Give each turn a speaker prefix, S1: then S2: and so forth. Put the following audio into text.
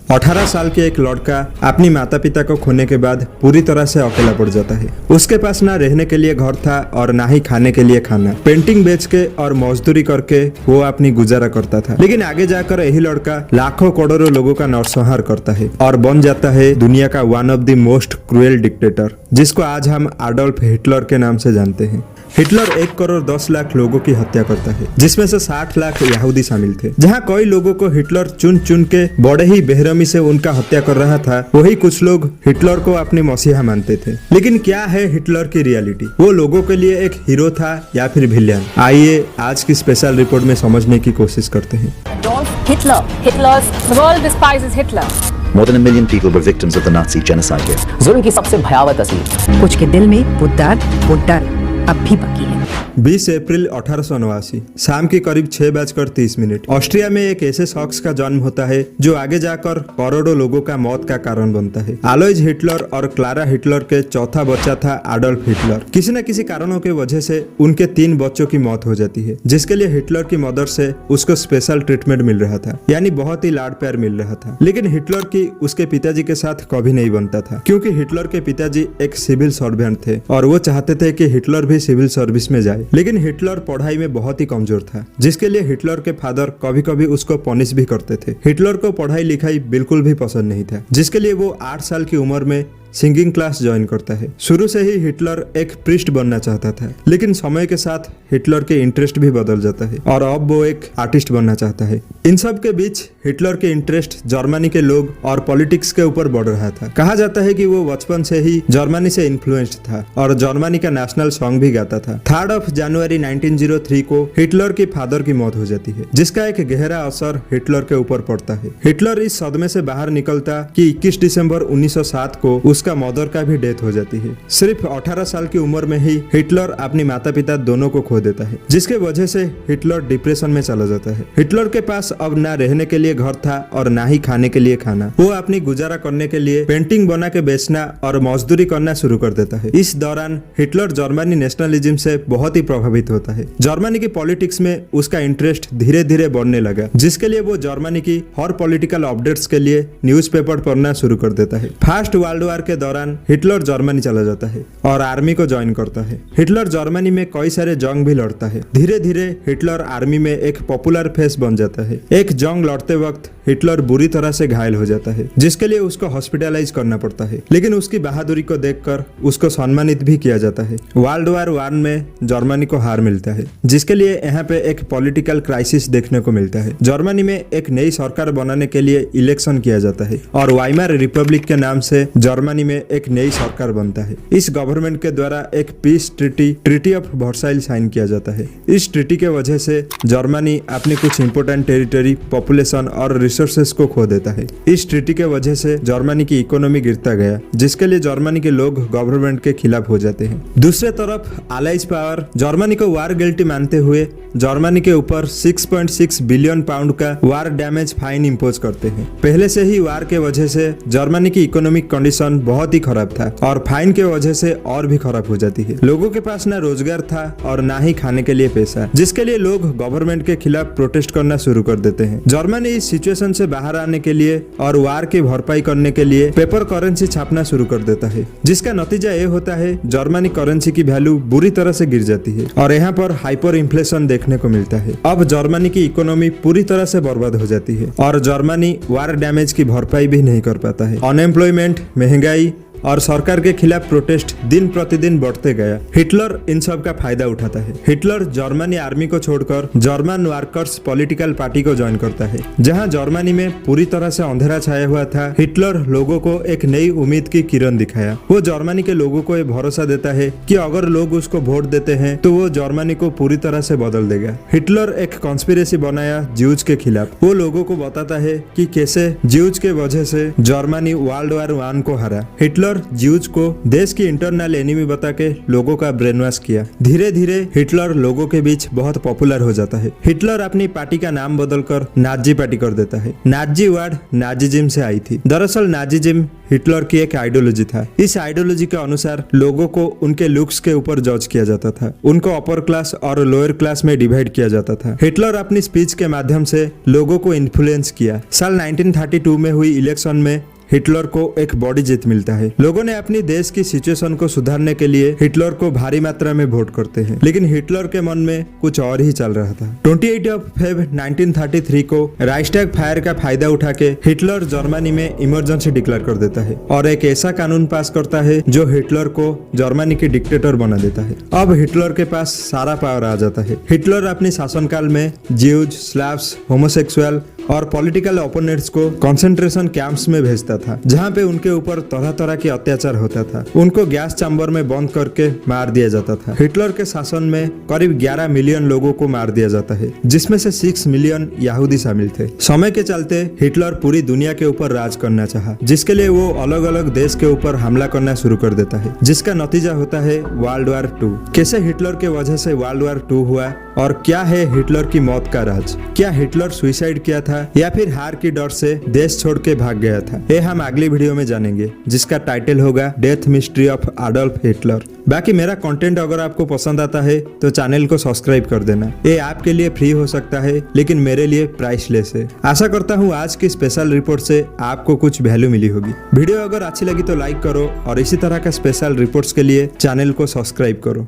S1: 18 साल के एक लड़का अपनी माता पिता को खोने के बाद पूरी तरह से अकेला पड़ जाता है। उसके पास ना रहने के लिए घर था और ना ही खाने के लिए खाना। पेंटिंग बेच के और मजदूरी करके वो अपनी गुजारा करता था। लेकिन आगे जाकर यही लड़का लाखों करोड़ों लोगों का नरसंहार करता है और बन जाता है दुनिया का one of the most cruel dictator, जिसको आज हम एडोल्फ हिटलर के नाम से जानते हैं। हिटलर 1 करोड़ 10 लाख लोगों की हत्या करता है, जिसमें से 60 लाख यहूदी शामिल थे। जहां कई लोगों को हिटलर चुन चुन के बड़े ही बेरहमी से उनका हत्या कर रहा था, वही कुछ लोग हिटलर को अपने मसीहा मानते थे। लेकिन क्या है हिटलर की रियलिटी? वो लोगों के लिए एक हीरो था या फिर विलेन? आइए आज की स्पेशल रिपोर्ट में समझने की कोशिश करते हैं।
S2: More than 1 million people were victims of the Nazi genocide here.
S3: जुल्म की सबसे भयावह तस्वीर।
S4: कुछ के दिल में वो डर अब भी बाकी है।
S1: 20 अप्रैल 1889 शाम की करीब 6:30 ऑस्ट्रिया में एक ऐसे शख्स का जन्म होता है जो आगे जाकर करोड़ों लोगों का मौत का कारण बनता है। अलोइज हिटलर और क्लारा हिटलर के चौथा बच्चा था एडोल्फ हिटलर। किसी न किसी कारणों की वजह से उनके 3 बच्चों की मौत हो जाती है, जिसके लिए हिटलर की मदर से उसको स्पेशल ट्रीटमेंट मिल रहा था, यानी बहुत ही लाड प्यार मिल रहा था। लेकिन हिटलर की उसके पिताजी के साथ कभी नहीं बनता था, क्योंकि हिटलर के पिताजी एक सिविल सर्वेंट थे और वो चाहते थे कि हिटलर भी सिविल सर्विस में जाए। लेकिन हिटलर पढ़ाई में बहुत ही कमजोर था, जिसके लिए हिटलर के फादर कभी कभी उसको पनिश भी करते थे। हिटलर को पढ़ाई लिखाई बिल्कुल भी पसंद नहीं था, जिसके लिए वो 8 साल की उम्र में सिंगिंग क्लास ज्वाइन करता है। शुरू से ही हिटलर एक प्रीस्ट बनना चाहता था, लेकिन समय के साथ हिटलर के इंटरेस्ट भी बदल जाता है और अब वो एक आर्टिस्ट बनना चाहता है। इन सब के बीच हिटलर के इंटरेस्ट जर्मनी के लोग और पॉलिटिक्स के ऊपर बढ़ रहा था। कहा जाता है कि वो बचपन से ही जर्मनी से इन्फ्लुएंस्ड था और जर्मनी का नेशनल सॉन्ग भी गाता था। 3 जनवरी 1903 को हिटलर के फादर की मौत हो जाती है, जिसका एक गहरा असर हिटलर के ऊपर पड़ता है। हिटलर इस सदमे से बाहर निकलता कि 21 दिसंबर 1907 को उसका मदर का भी डेथ हो जाती है। सिर्फ 18 साल की उम्र में ही हिटलर अपने माता पिता दोनों को खो देता है, जिसके वजह से हिटलर डिप्रेशन में चला जाता है। हिटलर के पास अब ना रहने के लिए घर था और ना ही खाने के लिए खाना। वो अपनी गुजारा करने के लिए पेंटिंग बना के बेचना और मजदूरी करना शुरू कर देता है। इस दौरान हिटलर जर्मनी नेशनलिज्म से बहुत ही प्रभावित होता है। जर्मनी की पॉलिटिक्स में उसका इंटरेस्ट धीरे धीरे बढ़ने लगा, जिसके लिए वो जर्मनी की हर पॉलिटिकल अपडेट्स के लिए न्यूज़पेपर पढ़ना शुरू कर देता है। फर्स्ट वर्ल्ड वॉर के दौरान हिटलर जर्मनी चला जाता है और आर्मी को ज्वाइन करता है। हिटलर जर्मनी में कई सारे जंग भी लड़ता है। धीरे धीरे हिटलर आर्मी में एक पॉपुलर फेस बन जाता है। एक जंग लड़ते वक्त हिटलर बुरी तरह से घायल हो जाता है, जिसके लिए उसको हॉस्पिटलाइज करना पड़ता है। लेकिन उसकी बहादुरी को देखकर उसको सम्मानित भी किया जाता है। वर्ल्ड वॉर 1 में जर्मनी को हार मिलता है, जिसके लिए यहाँ पे एक पॉलिटिकल क्राइसिस देखने को मिलता है। जर्मनी में एक नई सरकार बनाने के लिए इलेक्शन किया जाता है और वाइमार रिपब्लिक के नाम से जर्मनी में एक नई सरकार बनता है। इस गवर्नमेंट के द्वारा एक peace treaty of Versailles sign किया जाता है। इस ट्रीटी के वजह से जर्मनी अपनी कुछ इंपोर्टेंट टेरिटरी, पॉपुलेशन और रिसोर्सेस को खो देता है। इस ट्रीटी के वजह से जर्मनी की इकोनॉमी गिरता गया, जिसके लिए जर्मनी के लोग गवर्नमेंट के खिलाफ हो जाते हैं। दूसरे तरफ अलाइज पावर जर्मनी को वार गिल्टी मानते हुए जर्मनी के ऊपर 6.6 बिलियन पाउंड का वार डैमेज फाइन इम्पोज करते हैं। पहले से ही वार के वजह से जर्मनी की इकोनॉमिक कंडीशन बहुत ही खराब था और फाइन के वजह से और भी खराब हो जाती है। लोगों के पास ना रोजगार था और ना ही खाने के लिए पैसा, जिसके लिए लोग गवर्नमेंट के खिलाफ प्रोटेस्ट करना शुरू कर देते हैं। जर्मनी इस सिचुएशन से बाहर आने के लिए और वार की भरपाई करने के लिए पेपर करेंसी छापना शुरू कर देता है, जिसका नतीजा ये होता है जर्मनी करेंसी की वैल्यू बुरी तरह से गिर जाती है और यहाँ पर हाइपर इन्फ्लेशन देखने को मिलता है। अब जर्मनी की इकोनॉमी पूरी तरह से बर्बाद हो जाती है और जर्मनी वार डैमेज की भरपाई भी नहीं कर पाता है। अनएम्प्लॉयमेंट, महंगाई और सरकार के खिलाफ प्रोटेस्ट दिन प्रतिदिन बढ़ते गया। हिटलर इन सब का फायदा उठाता है। हिटलर जर्मनी आर्मी को छोड़कर जर्मन वर्कर्स पॉलिटिकल पार्टी को ज्वाइन करता है। जहां जर्मनी में पूरी तरह से अंधेरा छाया हुआ था, हिटलर लोगों को एक नई उम्मीद की किरण दिखाया। वो जर्मनी के लोगों को ये भरोसा देता है कि अगर लोग उसको वोट देते हैं तो वो जर्मनी को पूरी तरह से बदल देगा। हिटलर एक कॉन्स्पिरेसी बनाया ज्यूज के खिलाफ। वो लोगों को बताता है कि कैसे ज्यूज के वजह से जर्मनी वर्ल्ड वॉर 1 को हारा। हिटलर हिटलर ज्यूज को देश की इंटरनल एनिमी बता के लोगों का ब्रेन वॉश किया। धीरे धीरे हिटलर लोगों के बीच बहुत पॉपुलर हो जाता है। हिटलर अपनी पार्टी का नाम बदलकर नाजी पार्टी कर देता है। नाजी वर्ड नाजीजिम से आई थी। दरअसल नाजीजिम हिटलर की एक आइडियोलॉजी था। इस आइडियोलॉजी के अनुसार लोगों को उनके लुक्स के ऊपर जज किया जाता था। उनको अपर क्लास और लोअर क्लास में डिवाइड किया जाता था। हिटलर अपनी स्पीच के माध्यम से लोगों को इन्फ्लुएंस किया। साल 1932 में हुई इलेक्शन में हिटलर को एक बड़ी जीत मिलता है। लोगों ने अपनी देश की सिचुएशन को सुधारने के लिए हिटलर को भारी मात्रा में वोट करते हैं, लेकिन हिटलर के मन में कुछ और ही चल रहा था। 28 फेब 1933 को राइक्सटैग फायर का फायदा उठा के हिटलर जर्मनी में इमरजेंसी डिक्लेयर कर देता है और एक ऐसा कानून पास करता है जो हिटलर को जर्मनी के डिक्टेटर बना देता है। अब हिटलर के पास सारा पावर आ जाता है। हिटलर अपने शासनकाल में ज्यूज, स्लैव्स, होमोसेक्सुअल और पॉलिटिकल ओपोनेंट्स को कंसंट्रेशन कैंप्स में भेजता था, जहां पे उनके ऊपर तरह तरह के अत्याचार होता था। उनको गैस चैम्बर में बंद करके मार दिया जाता था। हिटलर के शासन में करीब 11 मिलियन लोगों को मार दिया जाता है, जिसमें से 6 मिलियन यहूदी शामिल थे। समय के चलते हिटलर पूरी दुनिया के ऊपर राज करना चाहा, जिसके लिए वो अलग अलग देश के ऊपर हमला करना शुरू कर देता है, जिसका नतीजा होता है वर्ल्ड वॉर 2। कैसे हिटलर के वजह से वर्ल्ड वॉर 2 हुआ और क्या है हिटलर की मौत का राज? क्या हिटलर सुसाइड किया था या फिर हार की डर से देश छोड़ के भाग गया था? ये हम अगली वीडियो में जानेंगे, जिसका टाइटल होगा death mystery of Adolf Hitler. बाकी मेरा कंटेंट अगर आपको पसंद आता है तो चैनल को सब्सक्राइब कर देना। ये आपके लिए फ्री हो सकता है, लेकिन मेरे लिए प्राइसलेस है। आशा करता हूँ आज की स्पेशल रिपोर्ट से आपको कुछ वैल्यू मिली होगी। वीडियो अगर अच्छी लगी तो लाइक करो और इसी तरह का स्पेशल रिपोर्ट्स के लिए चैनल को सब्सक्राइब करो।